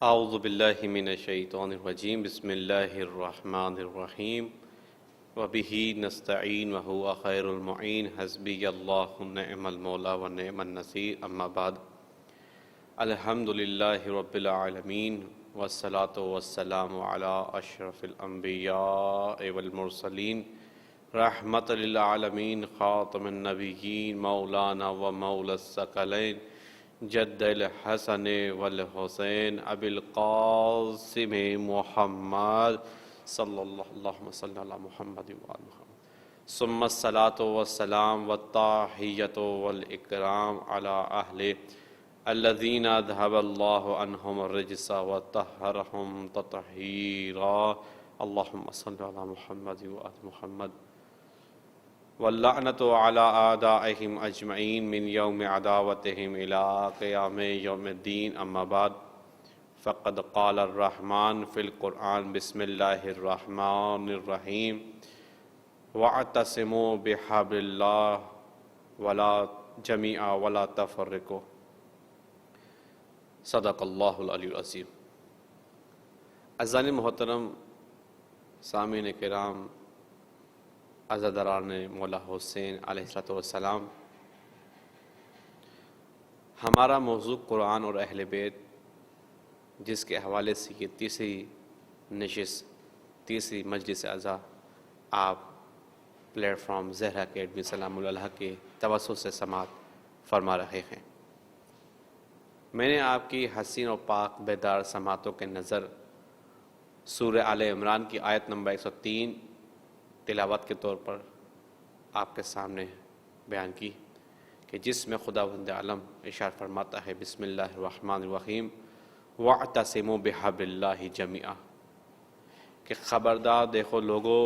اعوذ باللہ من الشیطان الرجیم بسم اللہ الرحمن الرحیم وبہ نستعین وہو خیر المعین حسبی اللہ نعم المولا ونعم النصیر اما بعد الحمدللہ رب العالمین والصلاة والسلام علی اشرف الانبیاء والمرسلین رحمت للعالمین خاتم النبیین مولانا و مولا الثقلین جد الحسن والحسین ابی القاسم محمد صلی اللہم صلی علی محمد وآل محمد ثم الصلاة والسلام والتحیۃ والاکرام علی اہل الذین اذھب اللہ عنہم الرجس وطہرہم تطہیرا اللہم صلی علی محمد وآل محمد واللعنة على أعدائهم أجمعين من يوم عداوتهم إلى قيام يوم الدين أما بعد فقد قال الرحمن في القرآن بسم الله الرحمن الرحيم واعتصموا بحبل الله ولا جميعا ولا تفرقوا صدق الله العلي العظيم. عزیزان محترم سامعین کرام، عزاداران مولا حسین علیہ السلام، ہمارا موضوع قرآن اور اہل بیت، جس کے حوالے سے یہ تیسری نشست، تیسری مجلس عزا آپ پلیٹ فارم زہرا اکیڈمی سلام اللہ کے توسط سے سماعت فرما رہے ہیں. میں نے آپ کی حسین و پاک بیدار سماعتوں کے نظر سورہ آل عمران کی آیت نمبر 103 تلاوت کے طور پر آپ کے سامنے بیان کی، کہ جس میں خداوند عالم ارشاد فرماتا ہے بسم اللہ الرحمن الرحیم واعتصموا بحبل اللہ جمیعا، کہ خبردار دیکھو لوگو،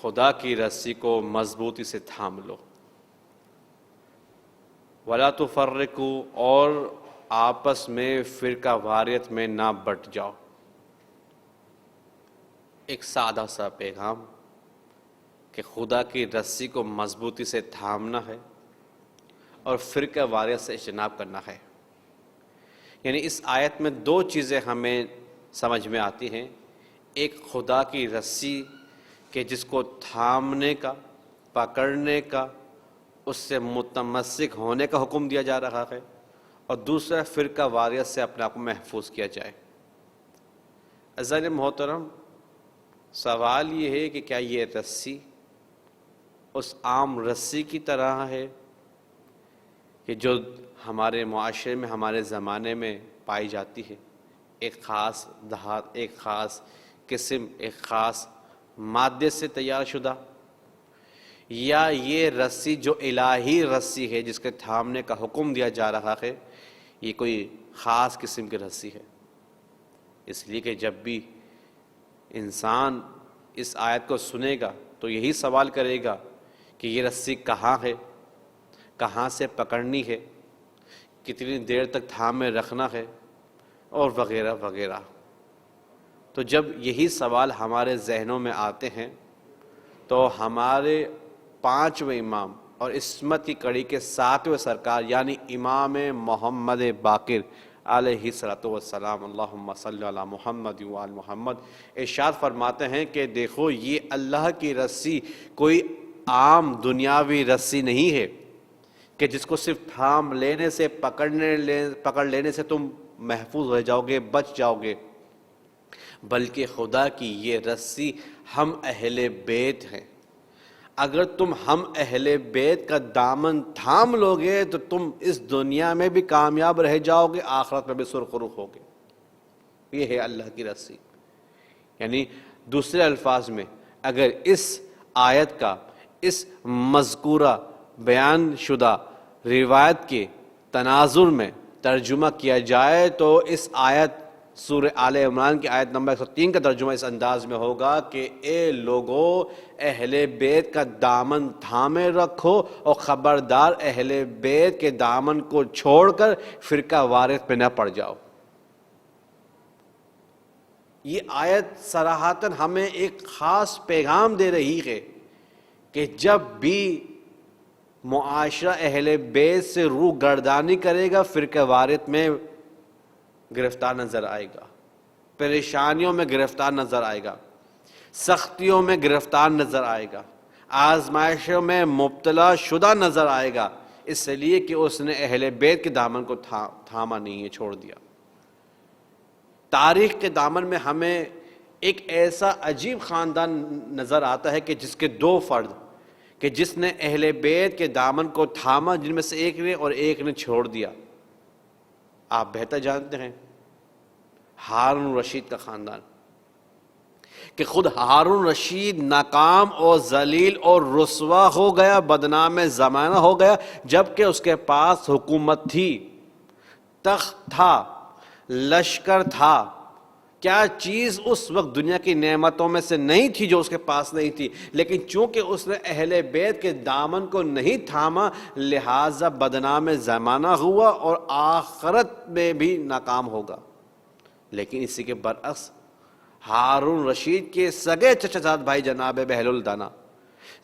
خدا کی رسی کو مضبوطی سے تھام لو، ولا تفرقوا، اور آپس میں فرقہ واریت میں نہ بٹ جاؤ. ایک سادہ سا پیغام کہ خدا کی رسی کو مضبوطی سے تھامنا ہے اور فرقہ واریت سے اجتناب کرنا ہے. یعنی اس آیت میں دو چیزیں ہمیں سمجھ میں آتی ہیں. ایک خدا کی رسی کہ جس کو تھامنے کا، پکڑنے کا، اس سے متمسک ہونے کا حکم دیا جا رہا ہے، اور دوسرا فرقہ واریت سے اپنے آپ کو محفوظ کیا جائے. عزیزان محترم، سوال یہ ہے کہ کیا یہ رسی اس عام رسی کی طرح ہے کہ جو ہمارے معاشرے میں، ہمارے زمانے میں پائی جاتی ہے، ایک خاص دھات، ایک خاص قسم، ایک خاص مادے سے تیار شدہ، یا یہ رسی جو الہی رسی ہے جس کے تھامنے کا حکم دیا جا رہا ہے، یہ کوئی خاص قسم کی رسی ہے؟ اس لیے کہ جب بھی انسان اس آیت کو سنے گا تو یہی سوال کرے گا کہ یہ رسی کہاں ہے، کہاں سے پکڑنی ہے، کتنی دیر تک تھامے رکھنا ہے، اور وغیرہ وغیرہ. تو جب یہی سوال ہمارے ذہنوں میں آتے ہیں تو ہمارے پانچویں امام اور عصمت کی کڑی کے ساتویں سرکار یعنی امام محمد باقر علیہ السلام، اللہم صلی علی محمد وآل محمد، ارشاد فرماتے ہیں کہ دیکھو یہ اللہ کی رسی کوئی عام دنیاوی رسی نہیں ہے کہ جس کو صرف تھام لینے سے، پکڑ لینے سے تم محفوظ ہو جاؤ گے، بچ جاؤ گے، بلکہ خدا کی یہ رسی ہم اہل بیت ہیں. اگر تم ہم اہل بیت کا دامن تھام لوگے تو تم اس دنیا میں بھی کامیاب رہ جاؤ گے، آخرت میں بھی سرخرو ہوگے. یہ ہے اللہ کی رسی. یعنی دوسرے الفاظ میں اگر اس آیت کا اس مذکورہ بیان شدہ روایت کے تناظر میں ترجمہ کیا جائے تو اس آیت سورہ آل عمران کی آیت نمبر 103 کا ترجمہ اس انداز میں ہوگا کہ اے لوگو، اہل بیت کا دامن تھامے رکھو اور خبردار اہل بیت کے دامن کو چھوڑ کر فرقہ واریت پہ نہ پڑ جاؤ. یہ آیت صراحتاً ہمیں ایک خاص پیغام دے رہی ہے کہ جب بھی معاشرہ اہل بیت سے روح گردانی کرے گا، فرقہ واریت میں گرفتار نظر آئے گا. پریشانیوں میں گرفتار نظر آئے گا، سختیوں میں گرفتار نظر آئے گا، آزمائشوں میں مبتلا شدہ نظر آئے گا، اس لیے کہ اس نے اہل بیت کے دامن کو تھاما نہیں ہے، چھوڑ دیا۔ تاریخ کے دامن میں ہمیں ایک ایسا عجیب خاندان نظر آتا ہے کہ جس کے دو فرد، کہ جس نے اہل بیت کے دامن کو تھاما، جن میں سے ایک نے اور ایک نے چھوڑ دیا۔ آپ بہتر جانتے ہیں ہارون رشید کا خاندان، کہ خود ہارون رشید ناکام اور ذلیل اور رسوا ہو گیا، بدنام زمانہ ہو گیا، جبکہ اس کے پاس حکومت تھی، تخت تھا، لشکر تھا۔ کیا چیز اس وقت دنیا کی نعمتوں میں سے نہیں تھی جو اس کے پاس نہیں تھی، لیکن چونکہ اس نے اہل بیت کے دامن کو نہیں تھاما، لہذا بدنام زمانہ ہوا اور آخرت میں بھی ناکام ہوگا۔ لیکن اسی کے برعکس ہارون رشید کے سگے چچا زاد بھائی جناب بہلول الدانا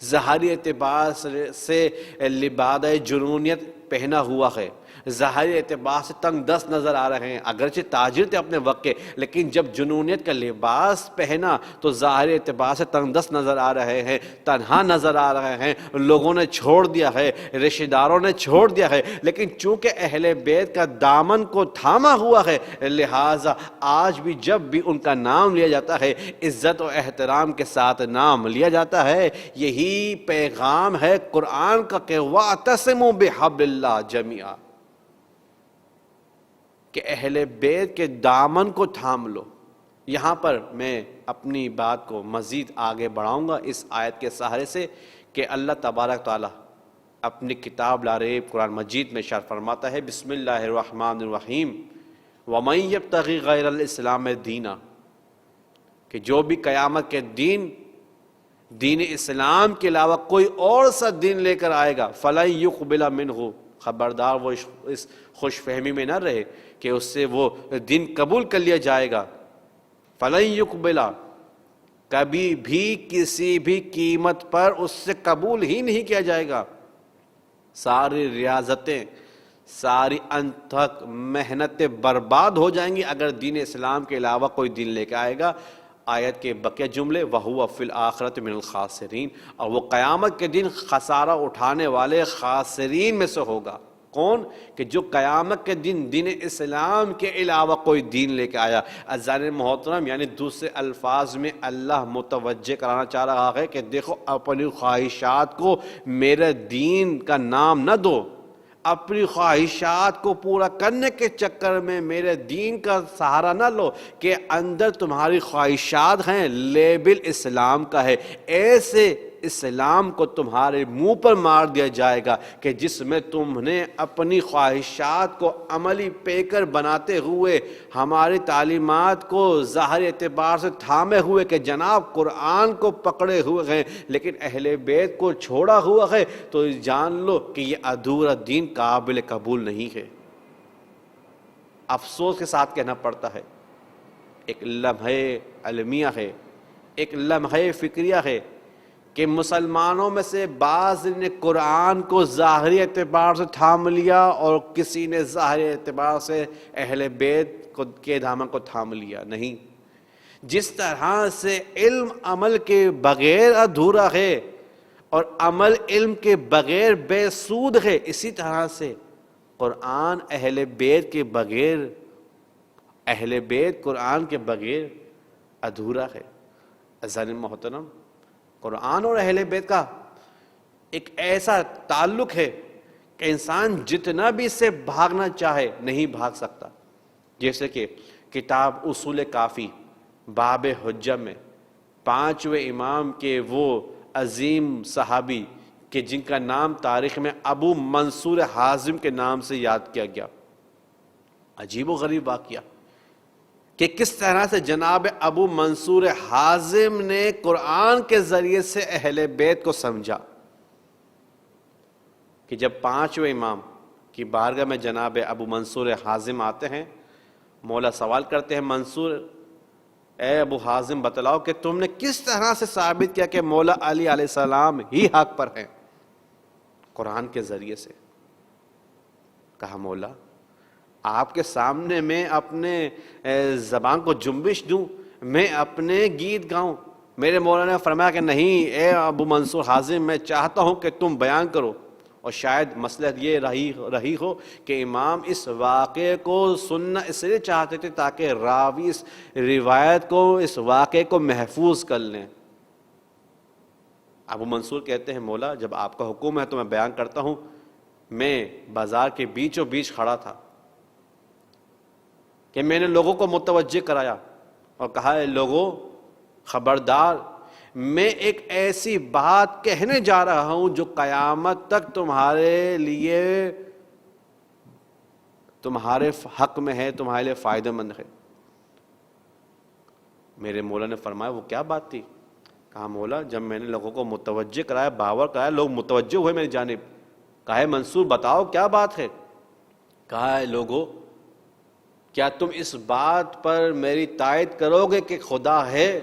ظاہری اعتبار سے لبادہ جنونیت پہنا ہوا ہے، ظاہری اعتبار سے تنگ دست نظر آ رہے ہیں، اگرچہ تاجر تھے اپنے وقت کے، لیکن جب جنونیت کا لباس پہنا تو ظاہری اعتبار سے تنگ دست نظر آ رہے ہیں، تنہا نظر آ رہے ہیں، لوگوں نے چھوڑ دیا ہے، رشتہ داروں نے چھوڑ دیا ہے، لیکن چونکہ اہل بیت کا دامن کو تھاما ہوا ہے، لہٰذا آج بھی جب بھی ان کا نام لیا جاتا ہے عزت و احترام کے ساتھ نام لیا جاتا ہے۔ یہی پیغام ہے قرآن کا کہ وَاعْتَصِمُوا بِحَبْلِ اللَّهِ جَمِيعًا، کہ اہل بیت کے دامن کو تھام لو۔ یہاں پر میں اپنی بات کو مزید آگے بڑھاؤں گا اس آیت کے سہارے سے، کہ اللہ تبارک تعالیٰ اپنی کتاب لا ریب قرآن مجید میں ارشاد فرماتا ہے، بسم اللہ الرحمن الرحیم، وَمَن يَبْتَغِ غَيْرَ الْإِسْلَامِ دِينًا، کہ جو بھی قیامت کے دین اسلام کے علاوہ کوئی اور سا دین لے کر آئے گا، فَلَن يُقْبَلَ مِنْهُ، خبردار وہ اس خوش فہمی میں نہ رہے کہ اس سے وہ دین قبول کر لیا جائے گا۔ فَلَن يُقْبَلَ، کبھی بھی کسی بھی قیمت پر اس سے قبول ہی نہیں کیا جائے گا۔ ساری ریاضتیں، ساری انتھک محنتیں برباد ہو جائیں گی اگر دین اسلام کے علاوہ کوئی دین لے کے آئے گا۔ آیت کے بقیہ جملے وَهُوَ فِي الْآخِرَةِ مِنَ الْخَاسِرِينَ، اور وہ قیامت کے دن خسارہ اٹھانے والے خاسرین میں سے ہوگا۔ کون؟ کہ جو قیامت کے دن دین اسلام کے علاوہ کوئی دین لے کے آیا۔ عزیزان محترم، یعنی دوسرے الفاظ میں اللہ متوجہ کرانا چاہ رہا ہے کہ دیکھو، اپنی خواہشات کو میرے دین کا نام نہ دو، اپنی خواہشات کو پورا کرنے کے چکر میں میرے دین کا سہارا نہ لو، کہ اندر تمہاری خواہشات ہیں، لیبل اسلام کا ہے، ایسے اسلام کو تمہارے منہ پر مار دیا جائے گا کہ جس میں تم نے اپنی خواہشات کو عملی پیکر بناتے ہوئے، ہماری تعلیمات کو ظاہری اعتبار سے تھامے ہوئے کہ جناب قرآن کو پکڑے ہوئے ہیں، لیکن اہل بیت کو چھوڑا ہوا ہے، تو جان لو کہ یہ ادھورا دین قابل قبول نہیں ہے۔ افسوس کے ساتھ کہنا پڑتا ہے، ایک لمحہ علمیہ ہے، ایک لمحہ فکریہ ہے کہ مسلمانوں میں سے بعض نے قرآن کو ظاہری اعتبار سے تھام لیا اور کسی نے ظاہری اعتبار سے اہل بیت کے دامن کو تھام لیا۔ نہیں، جس طرح سے علم عمل کے بغیر ادھورا ہے اور عمل علم کے بغیر بے سود ہے، اسی طرح سے قرآن اہل بیت کے بغیر، اہل بیت قرآن کے بغیر ادھورا ہے۔ عزیزان محترم، قرآن اور اہل بیت کا ایک ایسا تعلق ہے کہ انسان جتنا بھی اس سے بھاگنا چاہے نہیں بھاگ سکتا۔ جیسے کہ کتاب اصول کافی باب حجہ میں 5ویں امام کے وہ عظیم صحابی کہ جن کا نام تاریخ میں ابو منصور حازم کے نام سے یاد کیا گیا، عجیب و غریب واقعہ کہ کس طرح سے جناب ابو منصور حازم نے قرآن کے ذریعے سے اہل بیت کو سمجھا، کہ جب 5ویں امام کی بارگاہ میں جناب ابو منصور حازم آتے ہیں، مولا سوال کرتے ہیں، منصور اے ابو حازم بتلاؤ کہ تم نے کس طرح سے ثابت کیا کہ مولا علی علیہ السلام ہی حق پر ہیں؟ قرآن کے ذریعے سے۔ کہا مولا آپ کے سامنے میں اپنے زبان کو جنبش دوں، میں اپنے گیت گاؤں؟ میرے مولا نے فرمایا کہ نہیں اے ابو منصور حازم، میں چاہتا ہوں کہ تم بیان کرو۔ اور شاید مصلحت یہ رہی ہو کہ امام اس واقعے کو سننا اس لیے چاہتے تھے تاکہ راوی اس روایت کو، اس واقعے کو محفوظ کر لیں۔ ابو منصور کہتے ہیں مولا جب آپ کا حکم ہے تو میں بیان کرتا ہوں۔ میں بازار کے بیچوں بیچ کھڑا تھا کہ میں نے لوگوں کو متوجہ کرایا اور کہا ہے لوگوں خبردار، میں ایک ایسی بات کہنے جا رہا ہوں جو قیامت تک تمہارے لیے، تمہارے حق میں ہے، تمہارے لیے فائدہ مند ہے۔ میرے مولا نے فرمایا وہ کیا بات تھی؟ کہا مولا جب میں نے لوگوں کو متوجہ کرایا، باور کرایا، لوگ متوجہ ہوئے میری جانب۔ کہا ہے منصور بتاؤ کیا بات ہے؟ کہا ہے لوگوں کیا تم اس بات پر میری تائید کرو گے کہ خدا ہے؟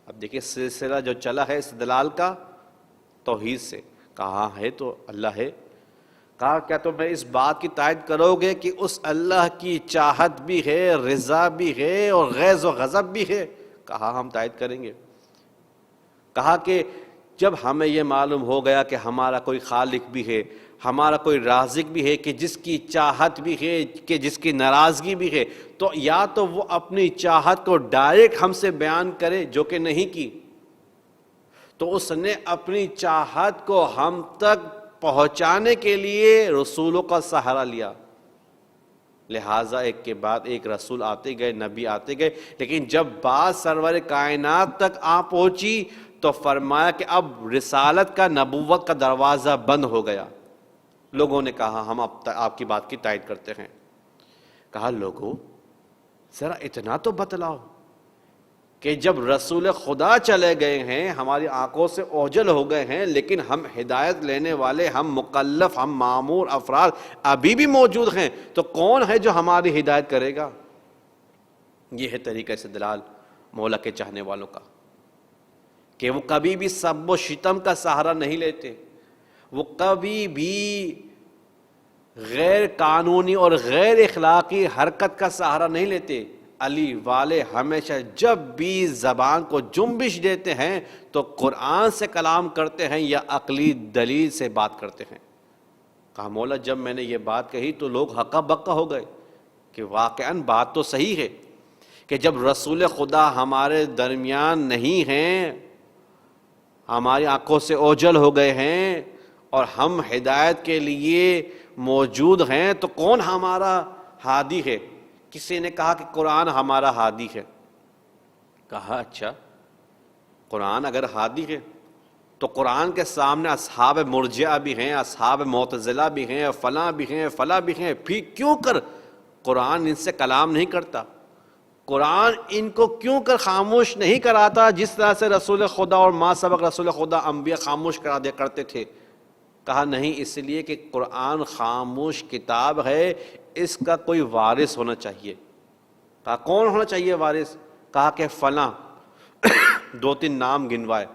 اب دیکھیں سلسلہ جو چلا ہے استدلال کا توحید سے، کہا ہے تو اللہ ہے۔ کہا کیا تم اس بات کی تائید کرو گے کہ اس اللہ کی چاہت بھی ہے، رضا بھی ہے اور غیظ و غضب بھی ہے؟ کہا ہم تائید کریں گے۔ کہا کہ جب ہمیں یہ معلوم ہو گیا کہ ہمارا کوئی خالق بھی ہے، ہمارا کوئی رازق بھی ہے کہ جس کی چاہت بھی ہے، کہ جس کی ناراضگی بھی ہے، تو یا تو وہ اپنی چاہت کو ڈائریکٹ ہم سے بیان کرے جو کہ نہیں کی، تو اس نے اپنی چاہت کو ہم تک پہنچانے کے لیے رسولوں کا سہارا لیا۔ لہٰذا ایک کے بعد ایک رسول آتے گئے، نبی آتے گئے، لیکن جب بات سرور کائنات تک آ پہنچی تو فرمایا کہ اب رسالت کا، نبوت کا دروازہ بند ہو گیا۔ لوگوں نے کہا ہم آپ کی بات کی تائید کرتے ہیں۔ کہا لوگوں ذرا اتنا تو بتلاؤ کہ جب رسول خدا چلے گئے ہیں، ہماری آنکھوں سے اوجھل ہو گئے ہیں، لیکن ہم ہدایت لینے والے، ہم مکلف، ہم مامور افراد ابھی بھی موجود ہیں، تو کون ہے جو ہماری ہدایت کرے گا؟ یہ ہے طریقہ استدلال مولا کے چاہنے والوں کا، کہ وہ کبھی بھی سب و شتم کا سہارا نہیں لیتے، وہ کبھی بھی غیر قانونی اور غیر اخلاقی حرکت کا سہارا نہیں لیتے۔ علی والے ہمیشہ جب بھی زبان کو جنبش دیتے ہیں تو قرآن سے کلام کرتے ہیں یا عقلی دلیل سے بات کرتے ہیں۔ کہا مولا جب میں نے یہ بات کہی تو لوگ ہکا بکا ہو گئے کہ واقعاً بات تو صحیح ہے کہ جب رسول خدا ہمارے درمیان نہیں ہیں، ہماری آنکھوں سے اوجھل ہو گئے ہیں اور ہم ہدایت کے لیے موجود ہیں، تو کون ہمارا ہادی ہے؟ کسی نے کہا کہ قرآن ہمارا ہادی ہے۔ کہا اچھا قرآن اگر ہادی ہے تو قرآن کے سامنے اصحاب مرجئہ بھی ہیں، اصحاب معتزلہ بھی ہیں، فلاں بھی ہیں، فلاں بھی ہیں، پھر کیوں کر قرآن ان سے کلام نہیں کرتا؟ قرآن ان کو کیوں کر خاموش نہیں کراتا جس طرح سے رسول خدا اور ما سبق رسول خدا انبیاء خاموش کرا دیا کرتے تھے؟ کہا نہیں، اس لیے کہ قرآن خاموش کتاب ہے، اس کا کوئی وارث ہونا چاہیے۔ کہا کون ہونا چاہیے وارث؟ کہا کہ فلاں دو تین نام گنوائے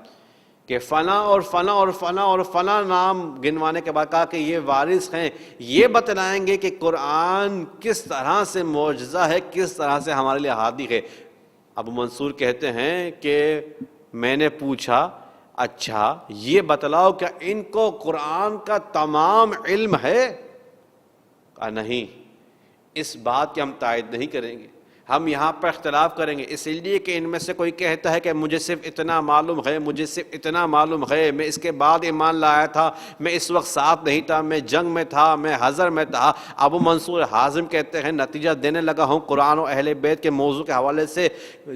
کہ فلاں اور فلاں اور فلاں اور فلاں نام گنوانے کے بعد کہا کہ یہ وارث ہیں، یہ بتلائیں گے کہ قرآن کس طرح سے معجزہ ہے، کس طرح سے ہمارے لیے ہادی ہے۔ ابو منصور کہتے ہیں کہ میں نے پوچھا اچھا یہ بتلاؤ کیا ان کو قرآن کا تمام علم ہے؟ کہا نہیں، اس بات کی ہم تائید نہیں کریں گے، ہم یہاں پر اختلاف کریں گے، اس لیے کہ ان میں سے کوئی کہتا ہے کہ مجھے صرف اتنا معلوم ہے، مجھے صرف اتنا معلوم ہے، میں اس کے بعد ایمان لایا تھا، میں اس وقت ساتھ نہیں تھا، میں جنگ میں تھا، میں حضر میں تھا۔ ابو منصور حازم کہتے ہیں نتیجہ دینے لگا ہوں قرآن و اہل بیت کے موضوع کے حوالے سے۔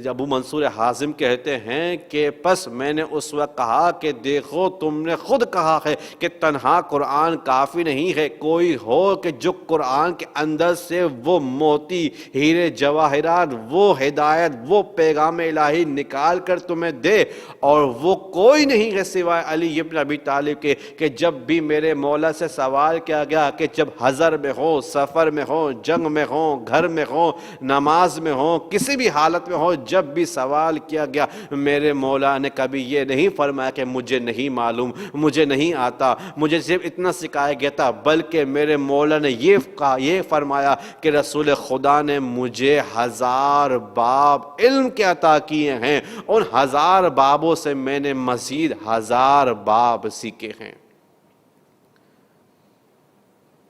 ابو منصور حازم کہتے ہیں کہ پس میں نے اس وقت کہا کہ دیکھو تم نے خود کہا ہے کہ تنہا قرآن کافی نہیں ہے، کوئی ہو کہ جو قرآن کے اندر سے وہ موتی، ہیرے، جواہر ظاہرات، وہ ہدایت، وہ پیغام الہی نکال کر تمہیں دے، اور وہ کوئی نہیں ہے سوائے علی ابن ابی طالب کے، کہ جب بھی میرے مولا سے سوال کیا گیا کہ جب حضر میں ہو، سفر میں ہو، جنگ میں ہو، گھر میں ہو، نماز میں ہو، کسی بھی حالت میں ہو، جب بھی سوال کیا گیا میرے مولا نے کبھی یہ نہیں فرمایا کہ مجھے نہیں معلوم، مجھے نہیں آتا، مجھے صرف اتنا سکھایا گیا تھا، بلکہ میرے مولا نے یہ فرمایا کہ رسول خدا نے مجھے 1000 باب علم کے عطا کیے ہیں، ان 1000 بابوں سے میں نے مزید 1000 باب سیکھے ہیں۔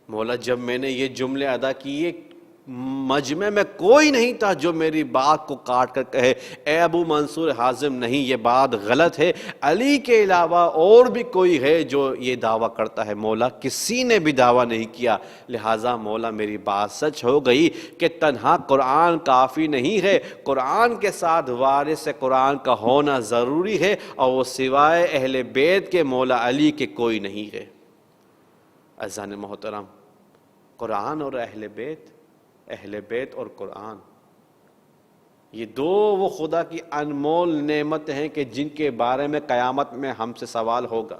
مولا جب میں نے یہ جملے ادا کیے، مجمع میں کوئی نہیں تھا جو میری بات کو کاٹ کر کہے اے ابو منصور حازم نہیں، یہ بات غلط ہے، علی کے علاوہ اور بھی کوئی ہے جو یہ دعویٰ کرتا ہے۔ مولا کسی نے بھی دعویٰ نہیں کیا، لہٰذا مولا میری بات سچ ہو گئی کہ تنہا قرآن کافی نہیں ہے، قرآن کے ساتھ وارث قرآن کا ہونا ضروری ہے، اور وہ سوائے اہل بیت کے مولا علی کے کوئی نہیں ہے۔ عزیزان محترم، قرآن اور اہل بیت اور قرآن، یہ دو وہ خدا کی انمول نعمتیں ہیں کہ جن کے بارے میں قیامت میں ہم سے سوال ہوگا۔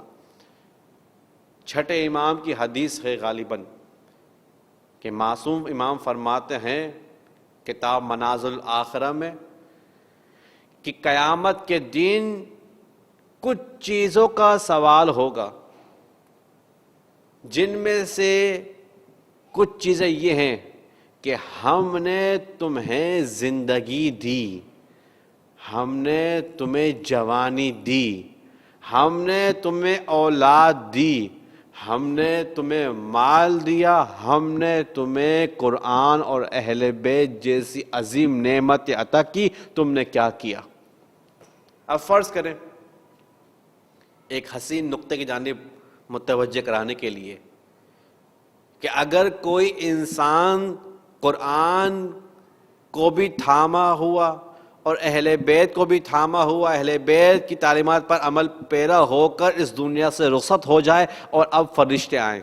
چھٹے امام کی حدیث ہے غالباً کہ معصوم امام فرماتے ہیں کتاب منازل الآخرہ میں کہ قیامت کے دن کچھ چیزوں کا سوال ہوگا، جن میں سے کچھ چیزیں یہ ہیں کہ ہم نے تمہیں زندگی دی، ہم نے تمہیں جوانی دی، ہم نے تمہیں اولاد دی، ہم نے تمہیں مال دیا، ہم نے تمہیں قرآن اور اہل بیت جیسی عظیم نعمت عطا کی، تم نے کیا کیا؟ اب فرض کریں ایک حسین نقطے کی جانب متوجہ کرانے کے لیے کہ اگر کوئی انسان قرآن کو بھی تھاما ہوا اور اہل بیت کو بھی تھاما ہوا، اہل بیت کی تعلیمات پر عمل پیرا ہو کر اس دنیا سے رخصت ہو جائے اور اب فرشتے آئیں،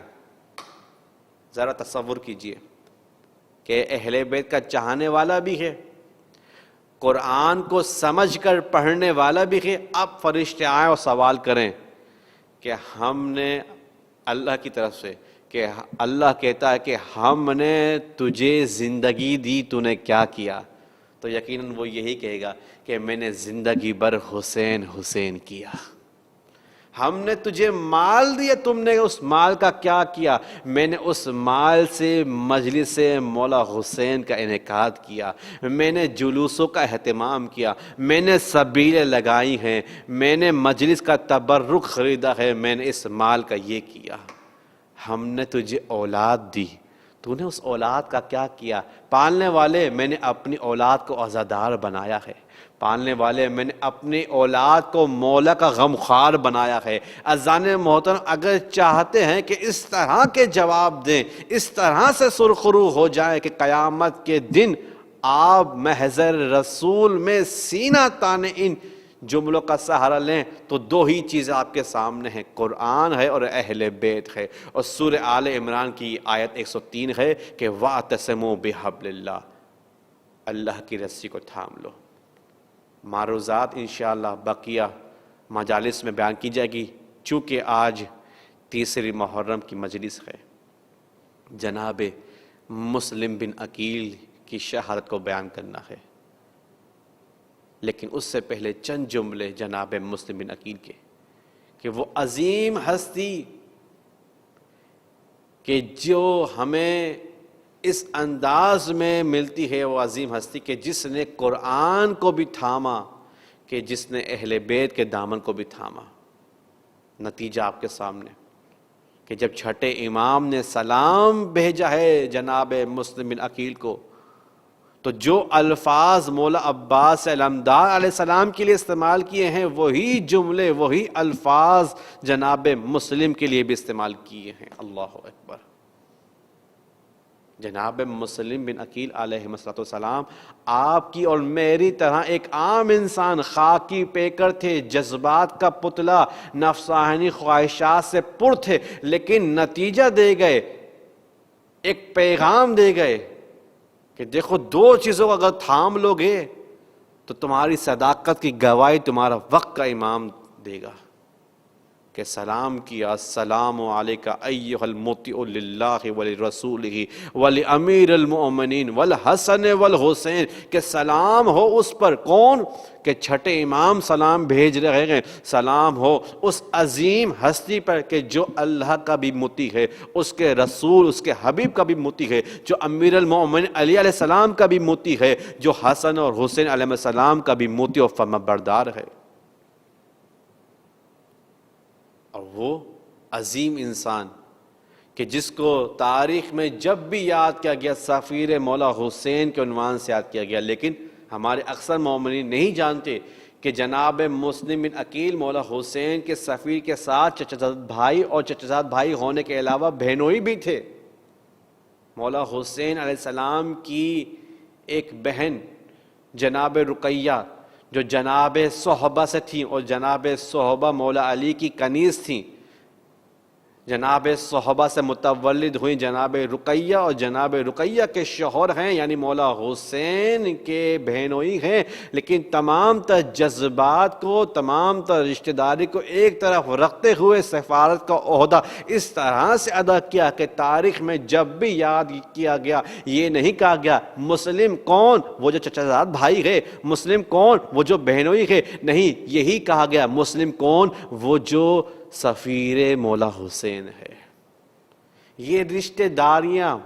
ذرا تصور کیجئے کہ اہل بیت کا چاہنے والا بھی ہے، قرآن کو سمجھ کر پڑھنے والا بھی ہے، اب فرشتے آئیں اور سوال کریں کہ ہم نے اللہ کی طرف سے، کہ اللہ کہتا ہے کہ ہم نے تجھے زندگی دی، تو نے کیا کیا؟ تو یقیناً وہ یہی کہے گا کہ میں نے زندگی بھر حسین حسین کیا۔ ہم نے تجھے مال دیا، تم نے اس مال کا کیا کیا؟ میں نے اس مال سے مجلس مولا حسین کا انعقاد کیا، میں نے جلوسوں کا اہتمام کیا، میں نے سبیلیں لگائی ہیں، میں نے مجلس کا تبرک خریدا ہے، میں نے اس مال کا یہ کیا۔ ہم نے تجھے اولاد دی، تو نے اس اولاد کا کیا کیا؟ پالنے والے، میں نے اپنی اولاد کو عزادار بنایا ہے، پالنے والے، میں نے اپنی اولاد کو مولا کا غمخوار بنایا ہے۔ عزیزان محترم، اگر چاہتے ہیں کہ اس طرح کے جواب دیں، اس طرح سے سرخرو ہو جائیں کہ قیامت کے دن آپ محضر رسول میں سینہ تانے ان جملوں کا سہارا لیں، تو دو ہی چیزیں آپ کے سامنے ہیں، قرآن ہے اور اہل بیت ہے۔ اور سورہ آل عمران کی آیت 103 ہے کہ وَاعْتَصِمُوا بِحَبْلِ اللَّهِ، اللہ کی رسی کو تھام لو۔ معروضات انشاءاللہ بقیہ مجالس میں بیان کی جائے گی، چونکہ آج 3 محرم کی مجلس ہے، جناب مسلم بن عقیل کی شہادت کو بیان کرنا ہے، لیکن اس سے پہلے چند جملے جناب مسلم بن عقیل کے، کہ وہ عظیم ہستی کہ جو ہمیں اس انداز میں ملتی ہے، وہ عظیم ہستی کہ جس نے قرآن کو بھی تھاما، کہ جس نے اہل بیت کے دامن کو بھی تھاما۔ نتیجہ آپ کے سامنے کہ جب چھٹے امام نے سلام بھیجا ہے جناب مسلم بن عقیل کو، تو جو الفاظ مولا عباس علمدار علیہ السلام کے لیے استعمال کیے ہیں، وہی جملے، وہی الفاظ جناب مسلم کے لیے بھی استعمال کیے ہیں۔ اللہ اکبر۔ جناب مسلم بن عقیل علیہ السلام آپ کی اور میری طرح ایک عام انسان، خاکی پیکر تھے، جذبات کا پتلا، نفسانی خواہشات سے پر تھے، لیکن نتیجہ دے گئے، ایک پیغام دے گئے کہ دیکھو دو چیزوں کو اگر تھام لو گے تو تمہاری صداقت کی گواہی تمہارا وقت کا امام دے گا کہ سلام کیا، السلام علیکہ ایھا المطیع للہ ولرسولہ ولامیر المؤمنین والحسن والحسین، کہ سلام ہو اس پر، کون؟ کہ چھٹے امام سلام بھیج رہے ہیں، سلام ہو اس عظیم ہستی پر کہ جو اللہ کا بھی مطیع ہے، اس کے رسول، اس کے حبیب کا بھی مطیع ہے، جو امیر المؤمنین علی علیہ السلام کا بھی مطیع ہے، جو حسن اور حسین علیہ السلام کا بھی مطیع اور فرمانبردار ہے۔ اور وہ عظیم انسان کہ جس کو تاریخ میں جب بھی یاد کیا گیا سفیر مولا حسین کے عنوان سے یاد کیا گیا، لیکن ہمارے اکثر مومنین نہیں جانتے کہ جناب مسلم بن عقیل مولا حسین کے سفیر کے ساتھ چچا بھائی اور چچا بھائی ہونے کے علاوہ بہنوئی بھی تھے۔ مولا حسین علیہ السلام کی ایک بہن جناب رقیہ جو جناب صحبہ سے تھیں، اور جناب صحبہ مولا علی کی کنیز تھیں، جناب صحبہ سے متولد ہوئی جناب رقیہ، اور جناب رقیہ کے شوہر ہیں یعنی مولا حسین کے بہنوئی ہیں، لیکن تمام تر جذبات کو، تمام تر رشتہ داری کو ایک طرف رکھتے ہوئے سفارت کا عہدہ اس طرح سے ادا کیا کہ تاریخ میں جب بھی یاد کیا گیا یہ نہیں کہا گیا مسلم کون؟ وہ جو چچا زاد بھائی ہے، مسلم کون؟ وہ جو بہنوئی ہے، نہیں، یہی کہا گیا مسلم کون؟ وہ جو سفیر مولا حسین ہے۔ یہ رشتہ داریاں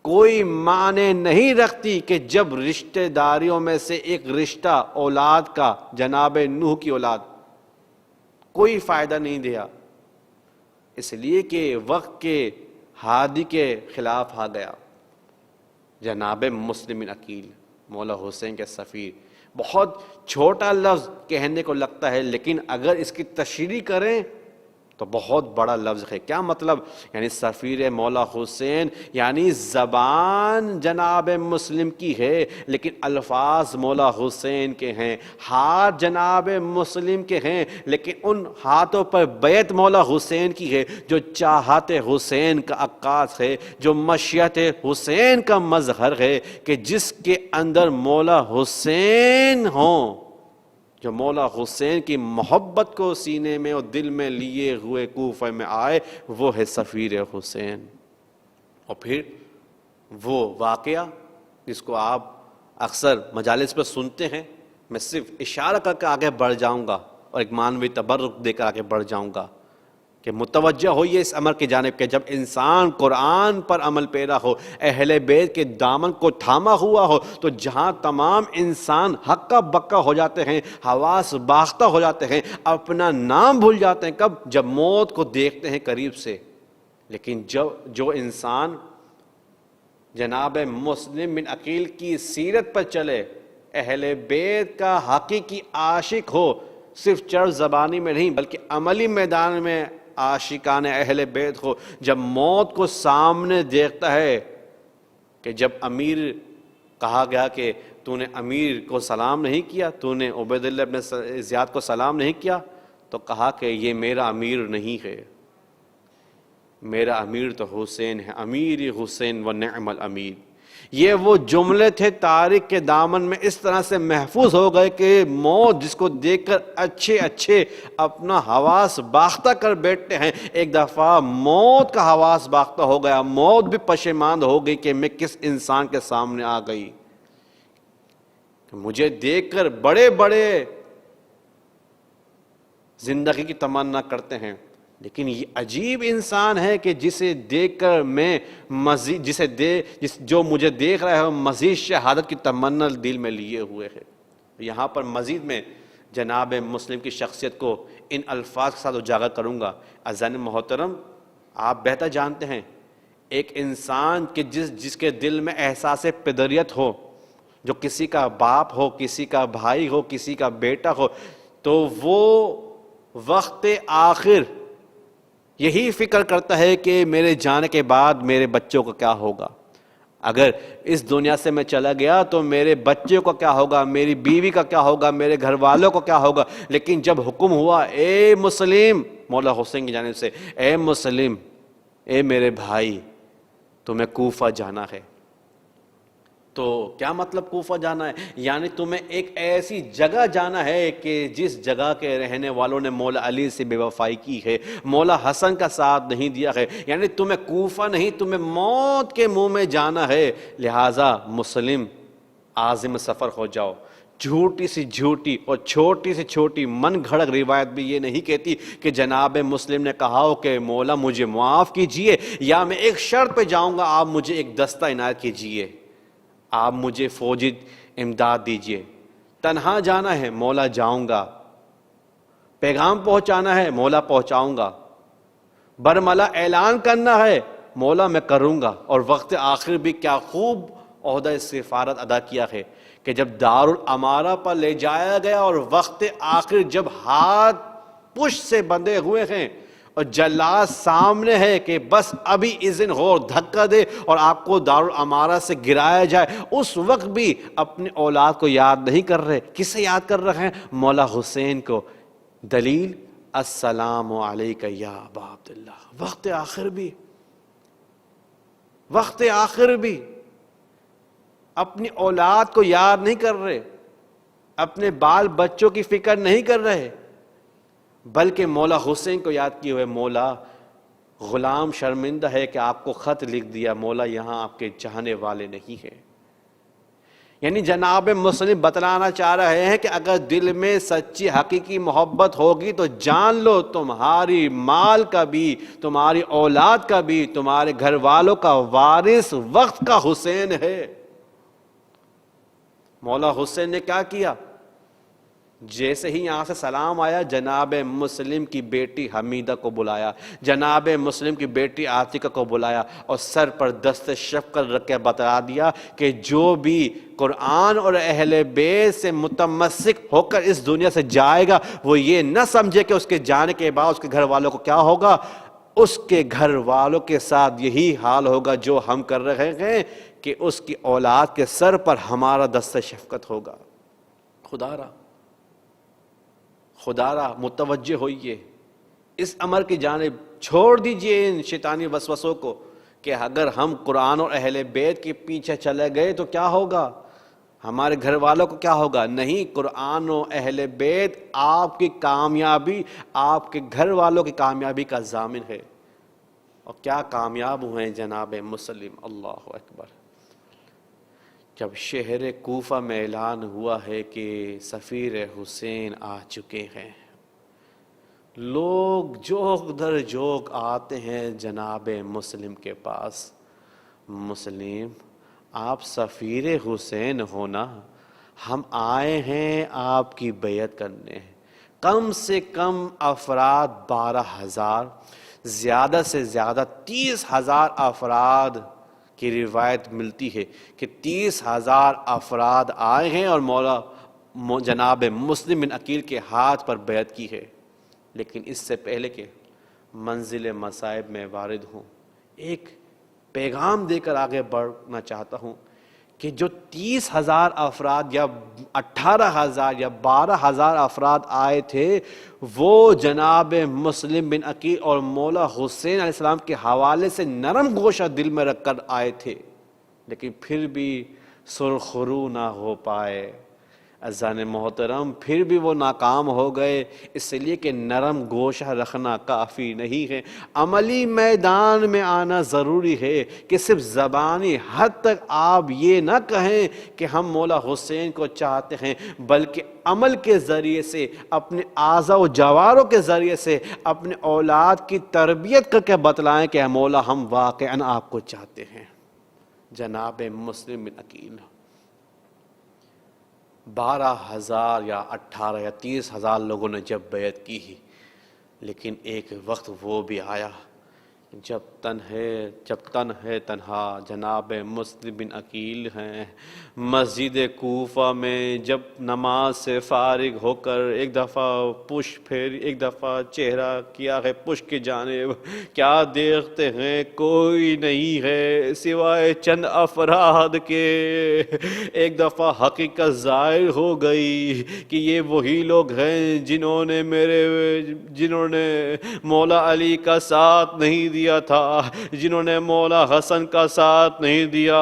کوئی معنی نہیں رکھتی کہ جب رشتہ داریوں میں سے ایک رشتہ اولاد کا، جناب نوح کی اولاد، کوئی فائدہ نہیں دیا، اس لیے کہ وقت کے ہادی کے خلاف آ گیا۔ جناب مسلم بن عقیل مولا حسین کے سفیر، بہت چھوٹا لفظ کہنے کو لگتا ہے، لیکن اگر اس کی تشریح کریں تو بہت بڑا لفظ ہے۔ کیا مطلب؟ یعنی سفیر مولا حسین، یعنی زبان جناب مسلم کی ہے لیکن الفاظ مولا حسین کے ہیں، ہاتھ جناب مسلم کے ہیں لیکن ان ہاتھوں پر بیعت مولا حسین کی ہے، جو چاہت حسین کا عکاس ہے، جو مشیت حسین کا مظہر ہے، کہ جس کے اندر مولا حسین ہوں، جو مولا حسین کی محبت کو سینے میں اور دل میں لیے ہوئے کوفہ میں آئے، وہ ہے سفیر حسین۔ اور پھر وہ واقعہ جس کو آپ اکثر مجالس پر سنتے ہیں، میں صرف اشارہ کر کے آگے بڑھ جاؤں گا اور ایک معنوی تبرک دے کر آگے بڑھ جاؤں گا کہ متوجہ ہوئیے اس امر کی جانب کہ جب انسان قرآن پر عمل پیرا ہو، اہل بیت کے دامن کو تھاما ہوا ہو، تو جہاں تمام انسان ہکا بکا ہو جاتے ہیں، حواس باختہ ہو جاتے ہیں، اپنا نام بھول جاتے ہیں، کب؟ جب موت کو دیکھتے ہیں قریب سے۔ لیکن جو انسان جناب مسلم بن عقیل کی سیرت پر چلے، اہل بیت کا حقیقی عاشق ہو، صرف چرب زبانی میں نہیں بلکہ عملی میدان میں عاشقان اہل بیت ہو، جب موت کو سامنے دیکھتا ہے، کہ جب امیر کہا گیا کہ تو نے امیر کو سلام نہیں کیا، تو نے عبید اللہ ابن زیاد کو سلام نہیں کیا، تو کہا کہ یہ میرا امیر نہیں ہے، میرا امیر تو حسین ہے، امیر حسین و نعم الامیر۔ یہ وہ جملے تھے تاریخ کے دامن میں اس طرح سے محفوظ ہو گئے کہ موت جس کو دیکھ کر اچھے اچھے اپنا حواس باختہ کر بیٹھتے ہیں، ایک دفعہ موت کا حواس باختہ ہو گیا، موت بھی پشیماند ہو گئی کہ میں کس انسان کے سامنے آ گئی، مجھے دیکھ کر بڑے بڑے زندگی کی تمنا کرتے ہیں، لیکن یہ عجیب انسان ہے کہ جسے دیکھ کر میں مزید جو مجھے دیکھ رہا ہے وہ مزید شہادت کی تمنا دل میں لیے ہوئے ہے۔ یہاں پر مزید میں جناب مسلم کی شخصیت کو ان الفاظ کے ساتھ اجاگر کروں گا۔ عزیزان محترم، آپ بہتر جانتے ہیں ایک انسان کہ جس کے دل میں احساس پدریت ہو، جو کسی کا باپ ہو، کسی کا بھائی ہو، کسی کا بیٹا ہو، تو وہ وقت آخر یہی فکر کرتا ہے کہ میرے جانے کے بعد میرے بچوں کو کیا ہوگا، اگر اس دنیا سے میں چلا گیا تو میرے بچوں کو کیا ہوگا، میری بیوی کا کیا ہوگا، میرے گھر والوں کو کیا ہوگا۔ لیکن جب حکم ہوا اے مسلم، مولا حسین کی جانب سے، اے مسلم، اے میرے بھائی، تمہیں کوفہ جانا ہے، تو کیا مطلب کوفہ جانا ہے؟ یعنی تمہیں ایک ایسی جگہ جانا ہے کہ جس جگہ کے رہنے والوں نے مولا علی سے بے وفائی کی ہے، مولا حسن کا ساتھ نہیں دیا ہے، یعنی تمہیں کوفہ نہیں، تمہیں موت کے منہ میں جانا ہے۔ لہٰذا مسلم عازم سفر ہو جاؤ۔ جھوٹی سی جھوٹی اور چھوٹی سی چھوٹی من گھڑک روایت بھی یہ نہیں کہتی کہ جناب مسلم نے کہا ہو کہ مولا مجھے معاف کیجئے، یا میں ایک شرط پہ جاؤں گا، آپ مجھے ایک دستہ عنایت کیجئے، آپ مجھے فوجی امداد دیجئے۔ تنہا جانا ہے، مولا جاؤں گا۔ پیغام پہنچانا ہے، مولا پہنچاؤں گا۔ برملا اعلان کرنا ہے، مولا میں کروں گا۔ اور وقت آخر بھی کیا خوب عہدہ سفارت ادا کیا ہے کہ جب دارالامارہ پر لے جایا گیا اور وقت آخر جب ہاتھ پشت سے بندھے ہوئے ہیں اور جلاد سامنے ہے کہ بس ابھی اذن ہو، دھکا دے اور آپ کو دارالامارہ سے گرایا جائے، اس وقت بھی اپنے اولاد کو یاد نہیں کر رہے۔ کسے یاد کر رہے ہیں؟ مولا حسین کو۔ دلیل السلام علیک یا ابا عبداللہ۔ وقت آخر بھی اپنی اولاد کو یاد نہیں کر رہے، اپنے بال بچوں کی فکر نہیں کر رہے، بلکہ مولا حسین کو یاد کیے ہوئے۔ مولا غلام شرمندہ ہے کہ آپ کو خط لکھ دیا، مولا یہاں آپ کے چاہنے والے نہیں ہیں۔ یعنی جناب مسلم بتلانا چاہ رہے ہیں کہ اگر دل میں سچی حقیقی محبت ہوگی تو جان لو تمہاری مال کا بھی، تمہاری اولاد کا بھی، تمہارے گھر والوں کا وارث وقت کا حسین ہے۔ مولا حسین نے کیا کیا؟ جیسے ہی یہاں سے سلام آیا، جناب مسلم کی بیٹی حمیدہ کو بلایا، جناب مسلم کی بیٹی عاتقہ کو بلایا اور سر پر دست شفقت رکھ کے بتا دیا کہ جو بھی قرآن اور اہل بیت سے متمسک ہو کر اس دنیا سے جائے گا، وہ یہ نہ سمجھے کہ اس کے جانے کے بعد اس کے گھر والوں کو کیا ہوگا۔ اس کے گھر والوں کے ساتھ یہی حال ہوگا جو ہم کر رہے ہیں کہ اس کی اولاد کے سر پر ہمارا دست شفقت ہوگا۔ خدا را متوجہ ہوئیے، اس امر کی جانب چھوڑ دیجئے ان شیطانی وسوسوں کو کہ اگر ہم قرآن اور اہل بیت کے پیچھے چلے گئے تو کیا ہوگا، ہمارے گھر والوں کو کیا ہوگا۔ نہیں، قرآن و اہل بیت آپ کی کامیابی، آپ کے گھر والوں کی کامیابی کا ضامن ہے۔ اور کیا کامیاب ہوئے جناب مسلم، اللہ اکبر۔ جب شہر کوفہ میں اعلان ہوا ہے کہ سفیر حسین آ چکے ہیں، لوگ جوک در جوک آتے ہیں جناب مسلم کے پاس۔ مسلم، آپ سفیر حسین ہونا، ہم آئے ہیں آپ کی بیعت کرنے۔ کم سے کم افراد 12,000، زیادہ سے زیادہ 30,000 افراد کی روایت ملتی ہے کہ 30,000 افراد آئے ہیں اور مولا جناب مسلم بن عقیل کے ہاتھ پر بیعت کی ہے۔ لیکن اس سے پہلے کہ منزل مصائب میں وارد ہوں، ایک پیغام دے کر آگے بڑھنا چاہتا ہوں کہ جو 30,000 افراد یا 18,000 یا 12,000 افراد آئے تھے، وہ جناب مسلم بن عقیل اور مولا حسین علیہ السلام کے حوالے سے نرم گوشہ دل میں رکھ کر آئے تھے، لیکن پھر بھی سرخرو نہ ہو پائے۔ عزیزان محترم، پھر بھی وہ ناکام ہو گئے، اس لیے کہ نرم گوشہ رکھنا کافی نہیں ہے، عملی میدان میں آنا ضروری ہے کہ صرف زبانی حد تک آپ یہ نہ کہیں کہ ہم مولا حسین کو چاہتے ہیں، بلکہ عمل کے ذریعے سے، اپنے اعضاء و جواروں کے ذریعے سے اپنے اولاد کی تربیت کر کے بتلائیں کہ مولا ہم واقعاً آپ کو چاہتے ہیں۔ جناب مسلم بن عقیل 12,000 یا 18 یا 30,000 لوگوں نے جب بیعت کی، لیکن ایک وقت وہ بھی آیا جب تنہا جناب مسلم بن عقیل ہیں مسجد کوفہ میں، جب نماز سے فارغ ہو کر ایک دفعہ ایک دفعہ چہرہ کیا ہے پشت کی جانب، کیا دیکھتے ہیں؟ کوئی نہیں ہے سوائے چند افراد کے۔ ایک دفعہ حقیقت ظاہر ہو گئی کہ یہ وہی لوگ ہیں جنہوں نے مولا علی کا ساتھ نہیں دیا، دیا تھا، جنہوں نے مولا حسن کا ساتھ نہیں دیا،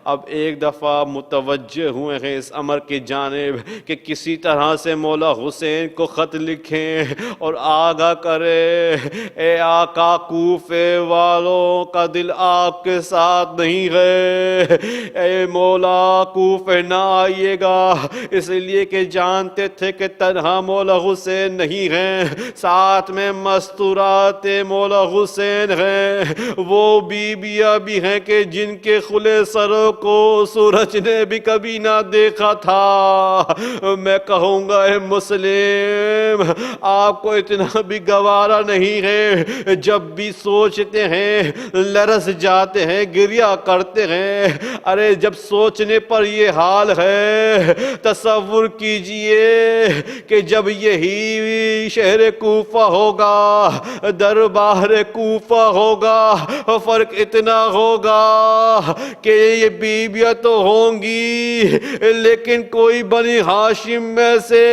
اب ایک دفعہ متوجہ ہوئے ہیں اس امر کی جانب کہ کسی طرح سے مولا حسین کو خط لکھیں اور آگاہ کرے، اے آقا کوفے والوں کا دل آپ کے ساتھ نہیں ہے، اے مولا کوفے نہ آئیے گا، اس لیے کہ جانتے تھے کہ تنہا مولا حسین نہیں ہیں، ساتھ میں مستورات مولا حسین ہیں، وہ بیویاں بھی ہیں کہ جن کے کھلے سروں کو سورج نے بھی کبھی نہ دیکھا تھا۔ میں کہوں گا اے مسلم، آپ کو اتنا بھی گوارا نہیں ہے، جب بھی سوچتے ہیں لرز جاتے ہیں، گریہ کرتے ہیں، ارے جب سوچنے پر یہ حال ہے، تصور کیجئے کہ جب یہی شہر کوفہ ہوگا، دربار کوفہ ہوگا، فرق اتنا ہوگا کہ یہ بیویاں تو ہوں گی لیکن کوئی بنی ہاشم میں سے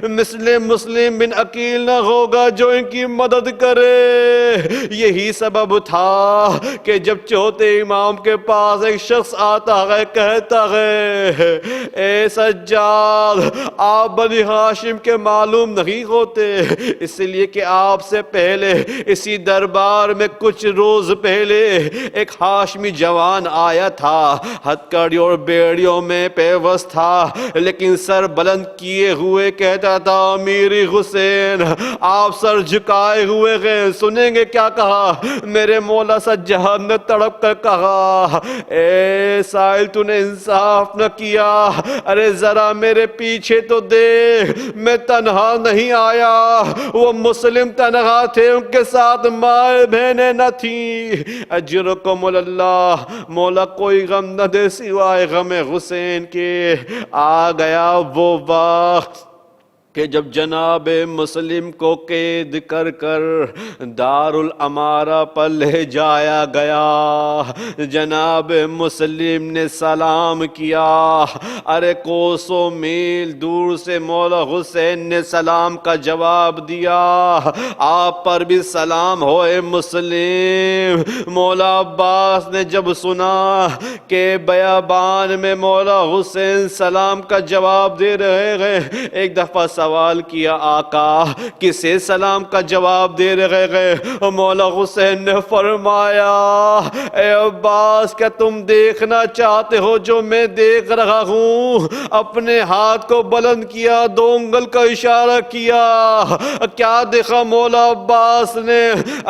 مثل مسلم بن عقیل نہ ہوگا جو ان کی مدد کرے۔ یہی سبب تھا کہ جب چوتھے امام کے پاس ایک شخص آتا ہے، کہتا ہے اے سجاد، آپ بنی ہاشم کے معلوم نہیں ہوتے، اس لیے کہ آپ سے پہلے اسی دربار میں کچھ روز پہلے ایک ہاشمی جوان آیا تھا، ہتھ اور بیڑیوں میں پیوست تھا، لیکن سر بلند کیے ہوئے کہتا تھا میری حسین، آپ سر جھکائے ہوئے گئے، سنیں گے کیا کہا؟ میرے مولا سجاد نے تڑپ کر کہا اے سائل تو نے انصاف نہ کیا، ارے ذرا میرے پیچھے تو دیکھ، میں تنہا نہیں آیا، وہ مسلم تنہا تھے، ان کے ساتھ مائیں بہنیں نہ تھیں۔ اجرکم اللہ، مولا کوئی غم نہ دے سوائے غم حسین کے۔ آ گیا وہ وقت کہ جب جناب مسلم کو قید کر کر دار الامارہ پر لے جایا گیا، جناب مسلم نے سلام کیا، ارے کوسوں میل دور سے مولا حسین نے سلام کا جواب دیا، آپ پر بھی سلام ہوئے مسلم۔ مولا عباس نے جب سنا کہ بیابان میں مولا حسین سلام کا جواب دے رہے ہیں، ایک دفعہ سوال کیا آقا کسے سلام کا جواب دے رہے ہیں؟ مولا حسین نے فرمایا اے عباس، کیا تم دیکھنا چاہتے ہو جو میں دیکھ رہا ہوں؟ اپنے ہاتھ کو بلند کیا، دو انگل کا اشارہ کیا، کیا دیکھا مولا عباس نے؟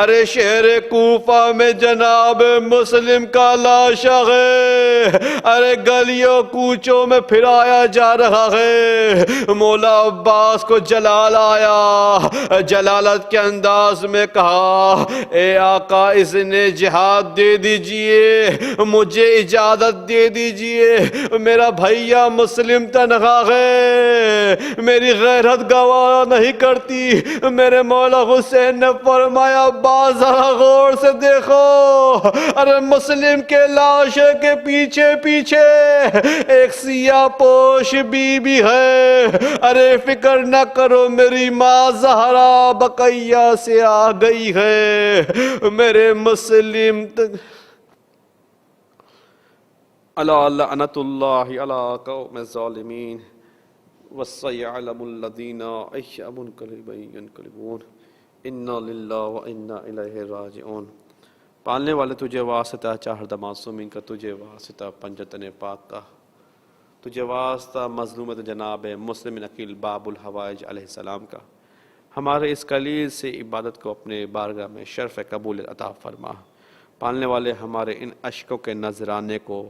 ارے شہر کوفہ میں جناب مسلم کا لاشا ہے، ارے گلیوں کوچوں میں پھرایا جا رہا ہے۔ مولا عباس کو جلال آیا، جلالت کے انداز میں کہا اے آقا اس نے جہاد دے دیجئے، مجھے اجازت دے دیجئے، میرا بھائیا مسلم تنہا ہے، میری غیرت گوارا نہیں کرتی۔ میرے مولا حسین نے فرمایا عباس ذرا غور سے دیکھو، ارے مسلم کے لاشے کے پیچھے پیچھے ایک سیاہ پوش بی بی ہے، ارے فکر نہ کرو میری ماں زہرا بقیہ سے آ گئی ہے۔ میرے مسلم الا لعنت اللہ علی قوم الظالمین وسيعلم الذین أي منقلب ينقلبون انا للہ وانا الیہ راجعون۔ پالنے والے تجھے واسطہ چاہردہ معصومین کا، تجھے واسطہ پنجتن پاک کا، تجھے واسطہ مظلومت جناب مسلم عقیل باب الحوائج علیہ السلام کا، ہمارے اس قلیل سے عبادت کو اپنے بارگاہ میں شرف قبول عطا فرما۔ پالنے والے ہمارے ان اشکوں کے نذرانے کو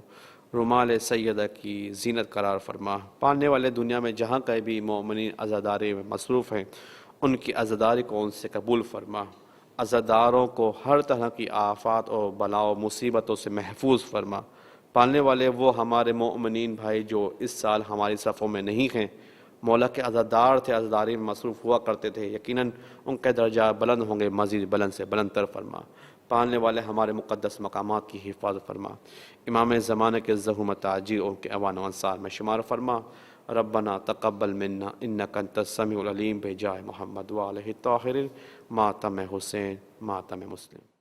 رومال سیدہ کی زینت قرار فرما۔ پالنے والے دنیا میں جہاں کہیں بھی مومنین عزاداری میں مصروف ہیں، ان کی عزاداری کو ان سے قبول فرما۔ عزاداروں کو ہر طرح کی آفات اور بلا و مصیبتوں سے محفوظ فرما۔ پالنے والے وہ ہمارے مومنین بھائی جو اس سال ہماری صفوں میں نہیں ہیں، مولا کے عزادار تھے، عزاداری میں مصروف ہوا کرتے تھے، یقیناً ان کے درجہ بلند ہوں گے، مزید بلند سے بلند تر فرما۔ پالنے والے ہمارے مقدس مقامات کی حفاظت فرما۔ امام زمانے کے زہوم تاجی اور ان کے اعوان و انصار میں شمار فرما۔ ربنا تقبل منا انک انت السمیع العلیم بجاہ محمد وآلہ الطاہرین۔ ماتم حسین، ماتم مسلم۔